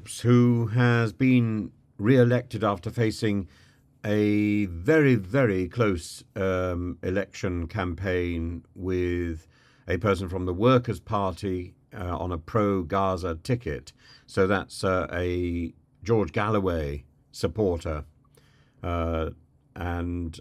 Phillips, who has been re-elected after facing a very, very close election campaign with a person from the Workers' Party on a pro-Gaza ticket. So that's a George Galloway supporter. And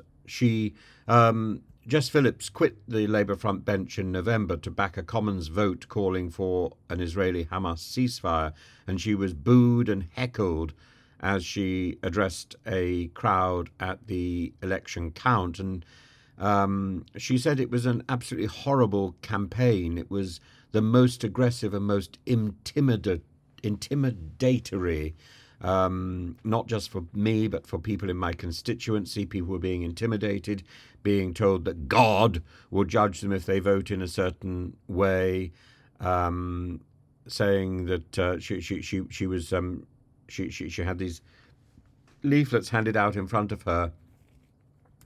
Jess Phillips quit the Labour front bench in November to back a Commons vote calling for an Israeli-Hamas ceasefire, and she was booed and heckled as she addressed a crowd at the election count. And she said it was an absolutely horrible campaign. It was the most aggressive and most intimidatory, not just for me, but for people in my constituency. People were being intimidated, being told that God will judge them if they vote in a certain way, saying that she had these leaflets handed out in front of her,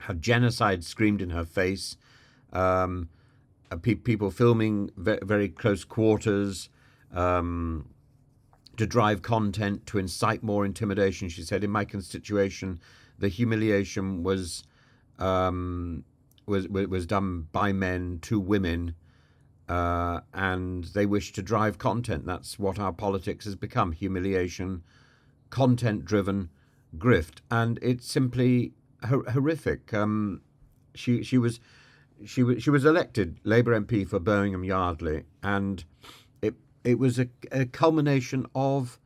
had genocide screamed in her face, people filming very close quarters, to drive content, to incite more intimidation. She said, in my constitution, the humiliation was done by men to women, and they wish to drive content. That's what our politics has become: humiliation, content-driven grift, and it's simply horrific. She was elected Labour MP for Birmingham Yardley, and it was a culmination of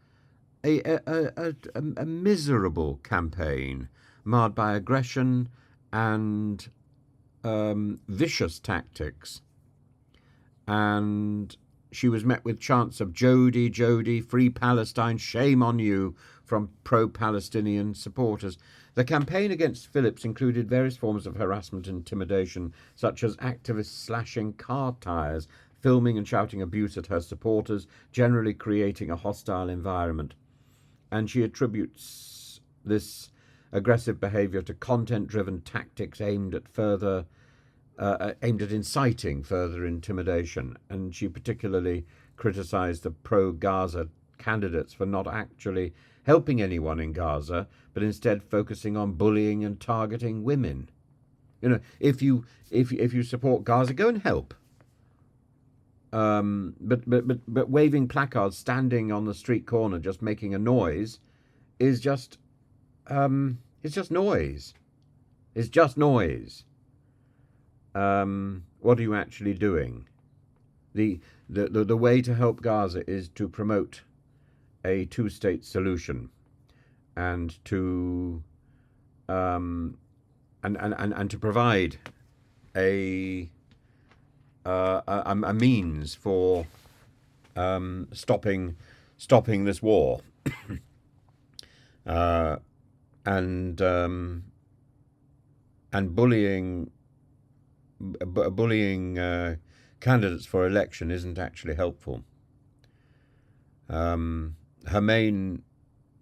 a miserable campaign marred by aggression and vicious tactics. And she was met with chants of "Jody, Jody, free Palestine, shame on you" from pro-Palestinian supporters. The campaign against Phillips included various forms of harassment and intimidation, such as activists slashing car tyres, filming and shouting abuse at her supporters, generally creating a hostile environment. And she attributes this aggressive behaviour to content-driven tactics aimed at inciting further intimidation. And she particularly criticised the pro-Gaza candidates for not actually helping anyone in Gaza, but instead focusing on bullying and targeting women. You know, if you support Gaza, go and help. But waving placards, standing on the street corner, just making a noise, is just it's just noise. It's just noise. What are you actually doing? The way to help Gaza is to promote a two-state solution, and to and to provide a means for stopping this war, and bullying candidates for election isn't actually helpful. Her main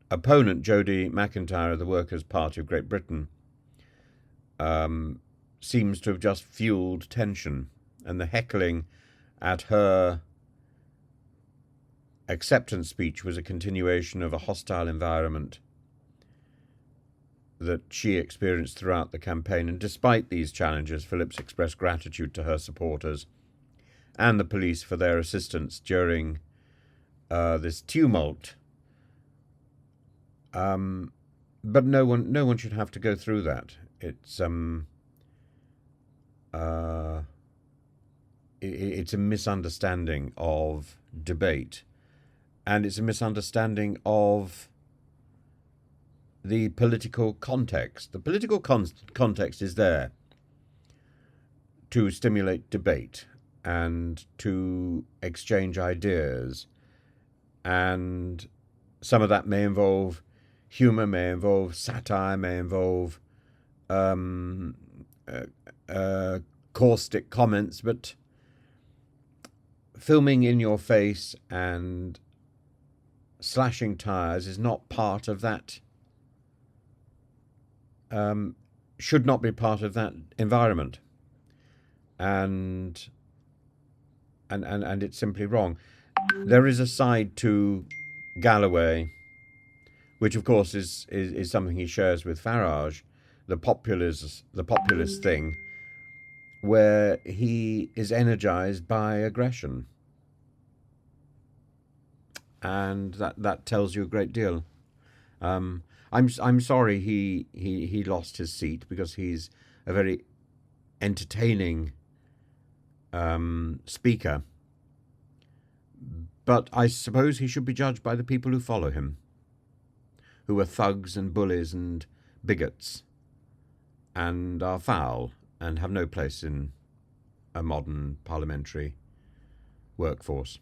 opponent, Jodie McIntyre of the Workers' Party of Great Britain, seems to have just fueled tension, and the heckling at her acceptance speech was a continuation of a hostile environment that she experienced throughout the campaign. And despite these challenges, Phillips expressed gratitude to her supporters and the police for their assistance during this tumult. But no one should have to go through that. It's it's a misunderstanding of debate, and it's a misunderstanding of the political context. The political context is there to stimulate debate and to exchange ideas, and some of that may involve humour, may involve satire, may involve caustic comments, but filming in your face and slashing tyres is not part of that, should not be part of that environment, and it's simply wrong. There is a side to Galloway which of course is something he shares with Farage, the populist thing, where he is energized by aggression, and that tells you a great deal. I'm sorry he lost his seat, because he's a very entertaining speaker, but I suppose he should be judged by the people who follow him, who are thugs and bullies and bigots, and are foul and have no place in a modern parliamentary workforce.